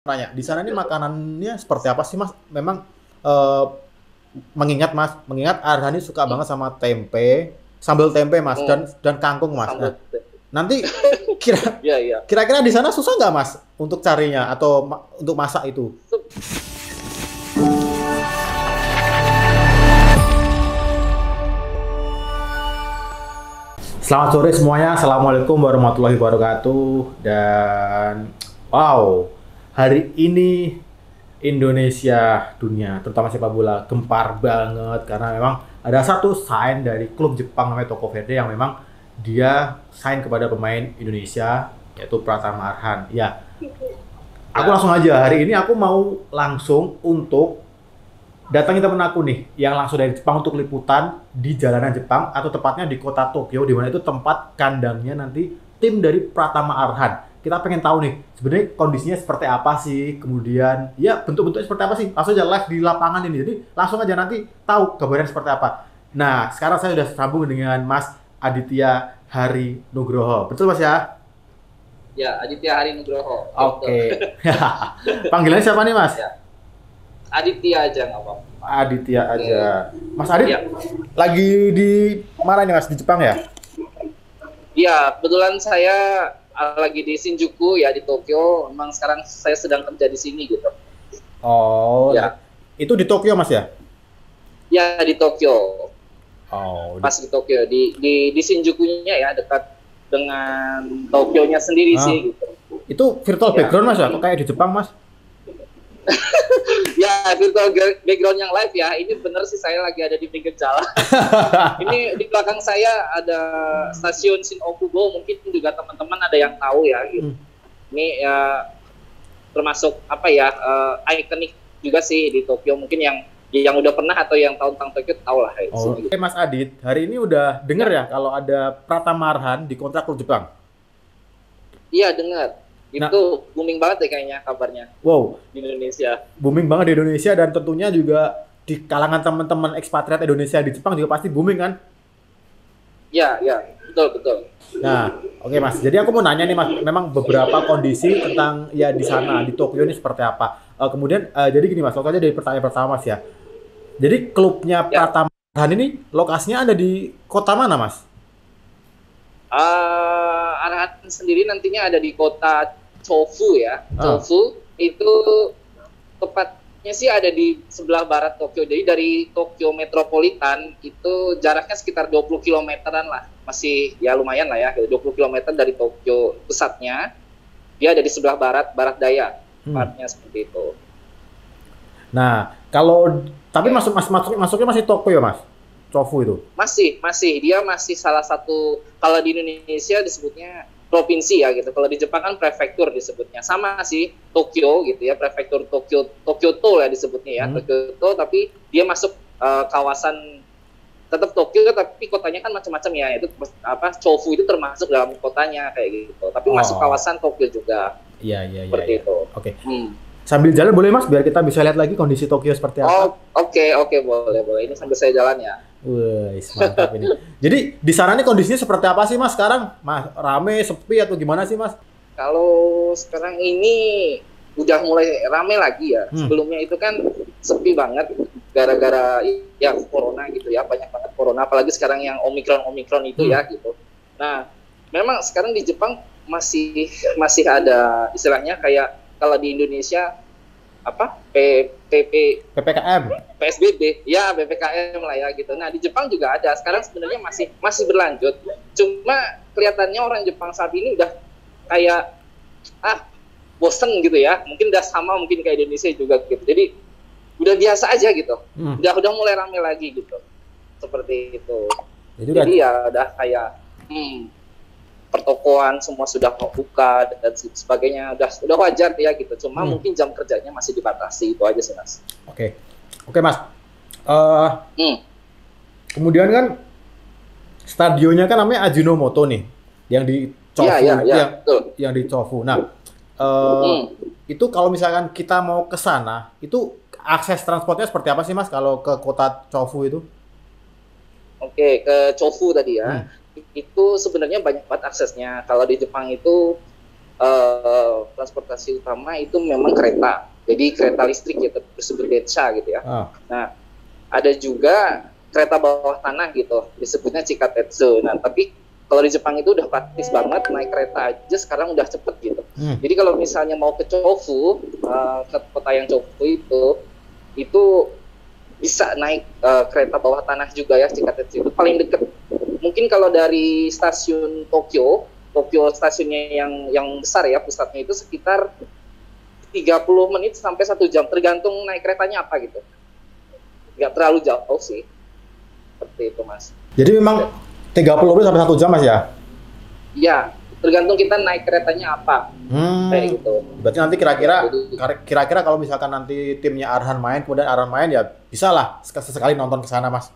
nanya, di sana ini makanannya seperti apa sih Mas? Memang eh, mengingat Mas, mengingat Arhani suka Hmm. banget sama tempe, sambal tempe Mas, Hmm. dan kangkung Mas. Sambal Nah, nanti kira ya ya. kira-kira di sana susah nggak Mas untuk carinya atau untuk masak itu? Selamat sore semuanya, Assalamualaikum warahmatullahi wabarakatuh. Dan wow, hari ini Indonesia dunia, terutama sepak bola, gempar banget karena memang ada satu sign dari klub Jepang namanya Toko Verde yang memang dia sign kepada pemain Indonesia yaitu Pratama Arhan. Ya, aku Ya. langsung aja hari ini aku mau langsung untuk datangi temen aku nih yang langsung dari Jepang untuk liputan di jalanan Jepang atau tepatnya di kota Tokyo di mana itu tempat kandangnya nanti tim dari Pratama Arhan. Kita pengen tahu nih sebenarnya kondisinya seperti apa sih, kemudian ya bentuk-bentuknya seperti apa sih. Langsung aja live di lapangan ini. Jadi langsung aja nanti tahu gambaran seperti apa. Nah, sekarang saya sudah sambung dengan Mas Aditya Hari Nugroho. Betul Mas ya? Ya, Aditya Hari Nugroho. Betul. Oke. Panggilannya siapa nih Mas? Ya. Aditya aja nggak apa-apa. Aditya Oke. aja. Mas Adit Ya. lagi di mana nih Mas? Di Jepang ya? Ya, kebetulan saya lagi di Shinjuku ya di Tokyo. Memang sekarang saya sedang kerja di sini gitu. Oh, Ya. itu di Tokyo Mas ya? Ya di Tokyo. Oh, Pas di Tokyo di Shinjuku-nya ya dekat dengan Tokyo-nya sendiri ah, sih gitu. itu virtual Ya. background Mas ya? Atau kayak di Jepang Mas? Ya, virtual background yang live ya. Ini bener sih saya lagi ada di pinggir jalan. Ini di belakang saya ada stasiun Shin-Okubo, mungkin juga teman-teman ada yang tahu ya gitu. Hmm. Ini ya termasuk apa ya ikonik juga sih di Tokyo, mungkin yang udah pernah atau yang tahun-tahun Tokyo tahu lah ya, di Oh, sini gitu. oke Mas Adit, hari ini udah denger Ya. ya kalau ada Pratama Arhan di kontrak klub Jepang. Iya dengar. Nah, Itu booming banget deh kayaknya kabarnya wow, di Indonesia. booming banget di Indonesia dan tentunya juga di kalangan teman-teman ekspatriat Indonesia di Jepang juga pasti booming kan? Ya, ya, betul betul. Nah, oke Mas. Jadi aku mau nanya nih Mas, memang beberapa kondisi tentang ya di sana di Tokyo ini seperti apa. Kemudian jadi gini Mas, langsung aja dari pertanyaan pertama Mas ya. Jadi klubnya Ya. Pratama Arhan ini lokasinya ada di kota mana Mas? Arhan sendiri nantinya ada di kota Chofu ya. Ah, Chofu itu tepatnya sih ada di sebelah barat Tokyo. Jadi dari Tokyo Metropolitan itu jaraknya sekitar 20 kilometeran lah. Masih ya lumayan lah ya, 20 kilometer dari Tokyo pusatnya. Dia ada di sebelah barat, barat daya. hmm. Tepatnya seperti itu. Nah, kalau tapi Ya. masuknya masih Tokyo ya Mas? Chofu itu. Masih dia masih salah satu, kalau di Indonesia disebutnya provinsi ya gitu. Kalau di Jepang kan prefektur disebutnya. Sama sih Tokyo gitu ya, prefektur Tokyo ya disebutnya ya, Hmm. Tokyo, tapi dia masuk kawasan tetap Tokyo tapi kotanya kan macam-macam ya. Itu apa, Chofu itu termasuk dalam kotanya kayak gitu. Tapi masuk Oh, kawasan Tokyo juga iya iya iya seperti iya. itu. Oke. Hmm. Sambil jalan boleh Mas biar kita bisa lihat lagi kondisi Tokyo seperti apa? Oh, oke, boleh. Ini sambil saya jalan ya. Wih, mantap ini. Jadi di sana nih kondisinya seperti apa sih Mas sekarang? Mas, rame, sepi atau gimana sih Mas? Kalau sekarang ini udah mulai rame lagi ya. Hmm. Sebelumnya itu kan sepi banget gara-gara ya corona gitu ya, banyak banget corona. Apalagi sekarang yang omikron itu Hmm. ya gitu. Nah, memang sekarang di Jepang masih masih ada istilahnya kayak kalau di Indonesia apa PPKM. PSBB ya, PPKM lah ya gitu. Nah di Jepang juga ada. Sekarang sebenarnya masih masih berlanjut. Cuma kelihatannya orang Jepang saat ini udah kayak bosen gitu ya. Mungkin udah sama mungkin kayak Indonesia juga gitu. Jadi udah biasa aja gitu. Hmm. Udah mulai rame lagi gitu. Seperti itu. Jadi udah Jadi ya udah kayak pertokoan semua sudah buka dan sebagainya, udah wajar ya gitu. Cuma hmm. mungkin jam kerjanya masih dibatasi, itu aja sih Mas. Oke. Oke Mas. Eh Hmm. kemudian kan stadionnya kan namanya Ajinomoto nih, yang di Iya, Chofu, iya, betul. yang di Chofu. Nah, eh Hmm. itu kalau misalkan kita mau ke sana, itu akses transportnya seperti apa sih Mas kalau ke kota Chofu itu? Oke, ke Chofu tadi ya. Hmm. Itu sebenarnya banyak banget aksesnya. Kalau di Jepang itu transportasi utama itu memang kereta. Jadi kereta listrik ya, disebut Densa gitu ya. Nah, ada juga kereta bawah tanah gitu, disebutnya Chikatetsu. Nah, tapi kalau di Jepang itu udah praktis banget, naik kereta aja sekarang udah cepet gitu. Jadi kalau misalnya mau ke Chofu, ke kota yang Chofu itu bisa naik kereta bawah tanah juga ya, Chikatetsu itu paling deket. Mungkin kalau dari stasiun Tokyo stasiunnya yang besar ya, pusatnya itu sekitar 30 menit sampai 1 jam, tergantung naik keretanya apa gitu. Nggak terlalu jauh sih. Seperti itu, Mas. Jadi memang 30 menit sampai 1 jam, Mas ya? Iya, tergantung kita naik keretanya apa. Kayak gitu. Berarti nanti kira-kira kalau misalkan nanti timnya Arhan main, kemudian Arhan main ya bisa lah sesekali nonton ke sana, Mas.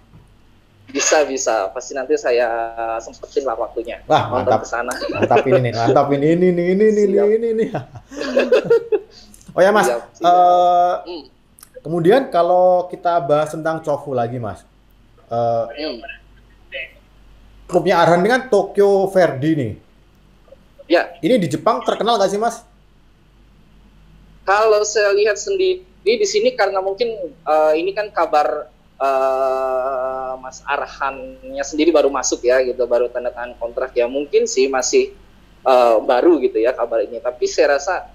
Bisa. Pasti nanti saya sempetin lah waktunya. Wah, mantap ke sana. Mantap ini nih. Oh ya, Mas. Kemudian kalau kita bahas tentang Chofu lagi, Mas. Klubnya Arhan ini kan Tokyo Verdy nih. Ya. Ini di Jepang terkenal nggak sih, Mas? Kalau saya lihat sendiri di sini karena mungkin ini kan kabar Mas Arhannya sendiri baru masuk ya gitu, baru tanda tangan kontrak ya, mungkin sih masih baru gitu ya kabar ini, tapi saya rasa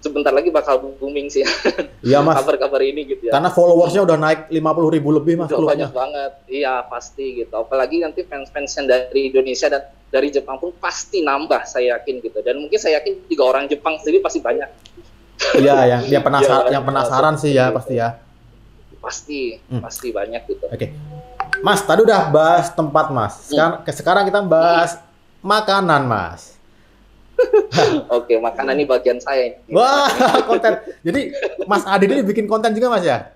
sebentar lagi bakal booming sih ya. Iya, Mas. Kabar-kabar ini gitu ya. Karena followersnya udah naik 50.000 lebih, Mas. Udah banyak banget. Iya, pasti gitu. Apalagi nanti fans-fans yang dari Indonesia dan dari Jepang pun pasti nambah, saya yakin gitu. Dan mungkin saya yakin juga orang Jepang sendiri pasti banyak. Iya, yang penasaran sih ya, pasti ya. Pasti banyak gitu. Oke. Mas, tadi udah bahas tempat, Mas. Sekarang kita bahas makanan, Mas. Oke, makanan ini bagian saya. Wah, konten. Jadi Mas Adi ini bikin konten juga, Mas ya?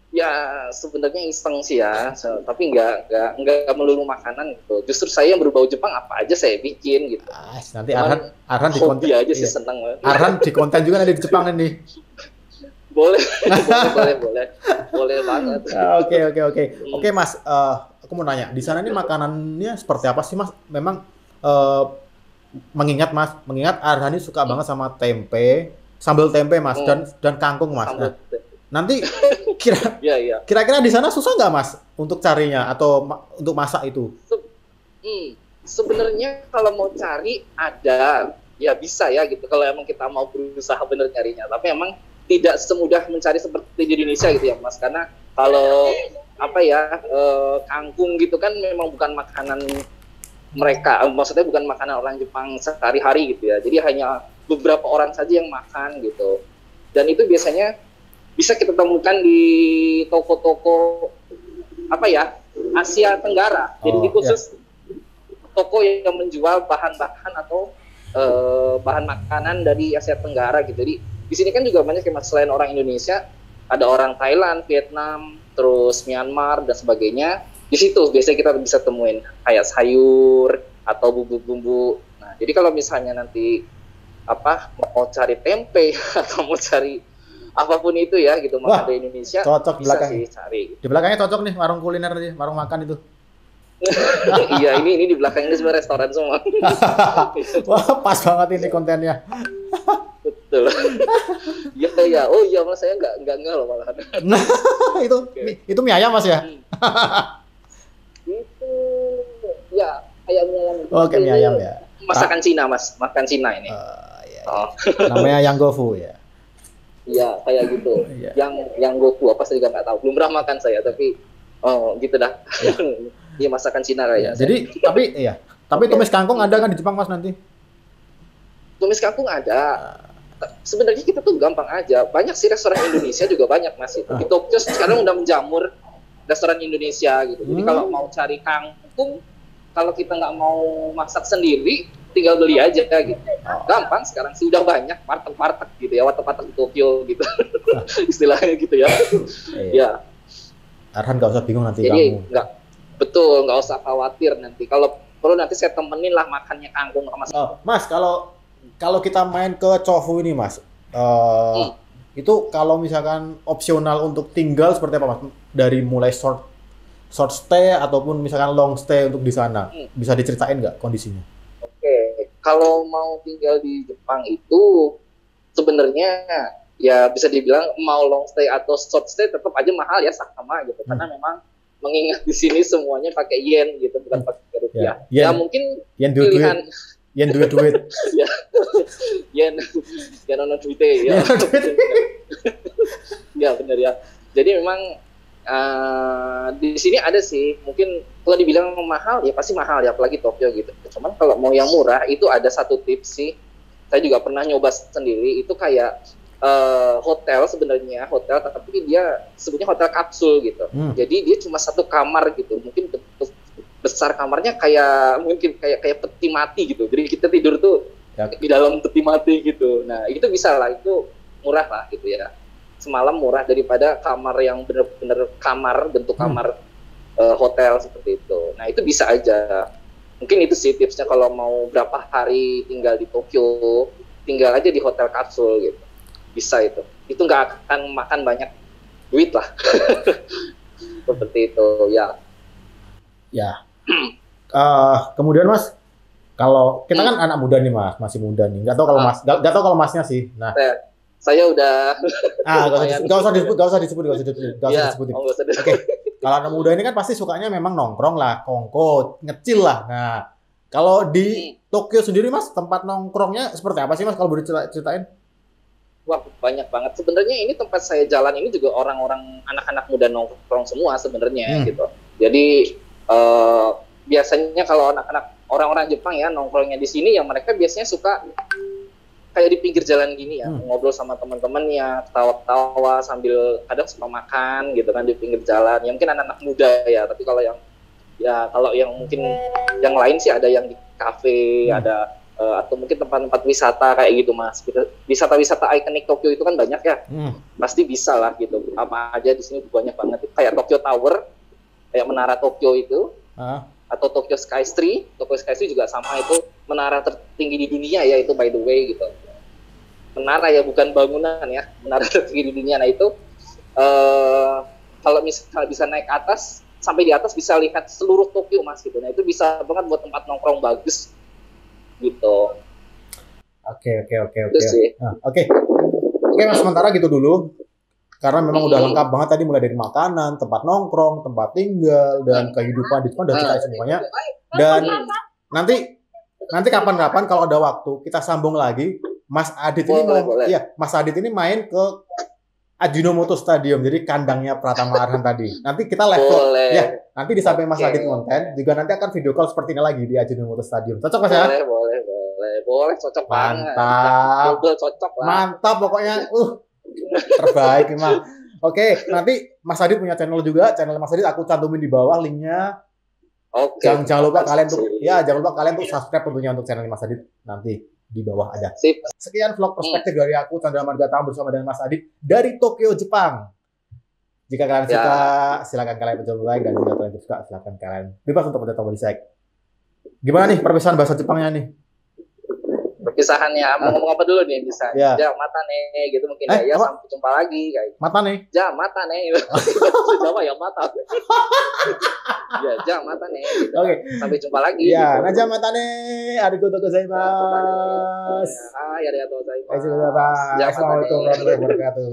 Ya, sebenarnya iseng sih ya, tapi nggak melulu makanan gitu. Justru saya yang berbau Jepang apa aja saya bikin gitu. Nanti Arhan di konten aja sih, seneng banget. Arhan di konten juga nanti di Jepang ini. Boleh banget. Oke, Mas, aku mau nanya, di sana ini makanannya seperti apa sih, Mas? Memang mengingat Arhan ini suka banget sama tempe, sambal tempe, Mas, dan kangkung, Mas. Nah, nanti kira-kira di sana susah nggak, Mas, untuk carinya atau untuk masak itu? Sebenarnya kalau mau cari ada, ya bisa ya gitu. Kalau emang kita mau berusaha bener nyarinya, tapi emang tidak semudah mencari seperti di Indonesia gitu ya, Mas. Karena kalau kangkung gitu kan memang bukan makanan mereka, maksudnya bukan makanan orang Jepang sehari-hari gitu ya. Jadi hanya beberapa orang saja yang makan gitu. Dan itu biasanya bisa kita temukan di toko-toko Asia Tenggara. Jadi khusus toko yang menjual bahan-bahan atau bahan makanan dari Asia Tenggara gitu. Jadi di sini kan juga banyak yang selain orang Indonesia, ada orang Thailand, Vietnam, terus Myanmar dan sebagainya. Di situ biasanya kita bisa temuin kayak sayur atau bumbu-bumbu. Nah, jadi kalau misalnya nanti mau cari tempe atau mau cari apapun itu ya gitu, makan di Indonesia, cocok bisa sih cari. Di belakangnya cocok nih warung kuliner nih, warung makan itu. Iya, ini di belakang ini sebenarnya restoran semua. Wah, pas banget ini kontennya. Betul. Ya. Oh iya, Mas, saya enggak loh malahan. Nah, itu mie ayam, Mas ya? Itu ya ayam. Oke, mie ayam ya. Masakan Cina, Mas. Makan Cina ini. Namanya yang gofu ya. Iya, kayak gitu. Yang gofu apa saya juga nggak tahu. Belum pernah makan saya, tapi gitu dah. Iya, masakan Cina kayak. Jadi tapi tumis kangkung ada kan di Jepang, Mas, nanti? Tumis kangkung ada. Sebenarnya kita tuh gampang aja. Banyak sih restoran Indonesia juga banyak, Mas. Di Tokyo sekarang udah menjamur restoran Indonesia gitu. Jadi kalau mau cari kangkung, kalau kita nggak mau masak sendiri, tinggal beli aja gitu. Gampang sekarang sih, udah banyak warteg gitu ya, warteg di Tokyo gitu. Istilahnya gitu ya. Ya. Arhan nggak usah bingung nanti jadi, kamu. Nggak usah khawatir nanti. Kalau perlu nanti saya temenin lah makannya kangkung sama Mas, kalau kita main ke Chofu ini, Mas, itu kalau misalkan opsional untuk tinggal seperti apa, Mas? Dari mulai short stay ataupun misalkan long stay untuk di sana, bisa diceritain nggak kondisinya? Oke. kalau mau tinggal di Jepang itu sebenarnya ya bisa dibilang mau long stay atau short stay tetap aja mahal ya, sama gitu. Karena memang mengingat di sini semuanya pakai yen gitu, bukan pakai rupiah. Ya mungkin pilihan duit. Ya, yen ono duite ya. Ya benar ya. Jadi memang di sini ada sih, mungkin kalau dibilang mahal ya pasti mahal ya, apalagi Tokyo gitu. Cuman kalau mau yang murah itu ada satu tips sih. Saya juga pernah nyoba sendiri, itu kayak hotel sebenarnya, hotel tapi dia sebutnya hotel kapsul gitu. Jadi dia cuma satu kamar gitu. Mungkin besar kamarnya mungkin kayak peti mati gitu. Jadi kita tidur tuh di dalam peti mati gitu. Nah, itu bisa lah, itu murah lah gitu ya. Semalam murah daripada kamar yang bener-bener bentuk kamar hotel seperti itu. Nah, itu bisa aja. Mungkin itu sih tipsnya kalau mau berapa hari tinggal di Tokyo, tinggal aja di hotel kapsul gitu. Bisa itu. Itu nggak akan makan banyak duit lah. Seperti itu ya. Ya. Kemudian Mas, kalau kita kan anak muda nih Mas, masih muda nih. Nggak tahu kalau Masnya sih. Nah, saya udah nggak usah disebut. Oke. Kalau anak muda ini kan pasti sukanya memang nongkrong lah, kongko, ngecil lah. Nah, kalau di Tokyo sendiri Mas, tempat nongkrongnya seperti apa sih Mas, kalau boleh ceritain? Wah, banyak banget. Sebenarnya ini tempat saya jalan ini juga orang-orang anak-anak muda nongkrong semua sebenarnya gitu. Jadi biasanya kalau anak-anak orang-orang Jepang ya nongkrongnya di sini, ya mereka biasanya suka kayak di pinggir jalan gini ya, ngobrol sama teman-temannya, ketawa-ketawa sambil kadang suka makan gitu kan di pinggir jalan. Ya mungkin anak-anak muda ya, tapi kalau yang mungkin yang lain sih ada yang di kafe, ada atau mungkin tempat-tempat wisata kayak gitu Mas. Wisata-wisata ikonik Tokyo itu kan banyak ya. Pasti bisa lah gitu. Apa aja di sini banyak banget. Kayak Tokyo Tower, kayak menara Tokyo itu. Atau Tokyo Skytree. Tokyo Skytree juga sama, itu menara tertinggi di dunia ya, itu by the way gitu. Menara ya, bukan bangunan ya. Menara tertinggi di dunia. Nah itu kalau misalnya bisa naik atas, sampai di atas bisa lihat seluruh Tokyo Mas gitu. Nah itu bisa banget buat tempat nongkrong bagus gitu. Oke Mas, sementara gitu dulu, karena memang udah lengkap banget tadi, mulai dari makanan, tempat nongkrong, tempat tinggal, dan kehidupan di Jepang udah kita semuanya. Dan nanti kapan-kapan kalau ada waktu kita sambung lagi. Mas Adit ini main ke Ajinomoto Stadium, jadi kandangnya Pratama Arhan tadi. Nanti kita live ya. Nanti di samping Mas Adit konten juga nanti akan video call seperti ini lagi di Ajinomoto Stadium. Cocok Mas ya? Boleh, cocok banget. Mantap. Cocok lah. Mantap pokoknya. Terbaik memang. Oke, nanti Mas Adit punya channel juga. Channel Mas Adit aku cantumin di bawah linknya. Jangan lupa kalian tuh subscribe tentunya untuk channel Mas Adit, nanti di bawah ada. Sekian vlog perspektif dari aku, Chandra Margatama, bersama dengan Mas Adit dari Tokyo, Jepang. Jika kalian suka, silakan kalian pencet like, dan jika kalian suka, silakan kalian bebas untuk pencet tombol dislike. Gimana nih perpisahan bahasa Jepangnya nih? Perpisahannya mau ngomong apa dulu nih bisa? Ja mata nih gitu mungkin ya, sampai jumpa lagi kayak. Mata nih. Ja mata nih. Jawa ya mata. Ja mata nih. Gitu. Oke. Sampai jumpa lagi. Ya, gitu. Ja mata nih. Arigatou gozaimasu. Arigatou gozaimasu. Assalamualaikum warahmatullahi wabarakatuh.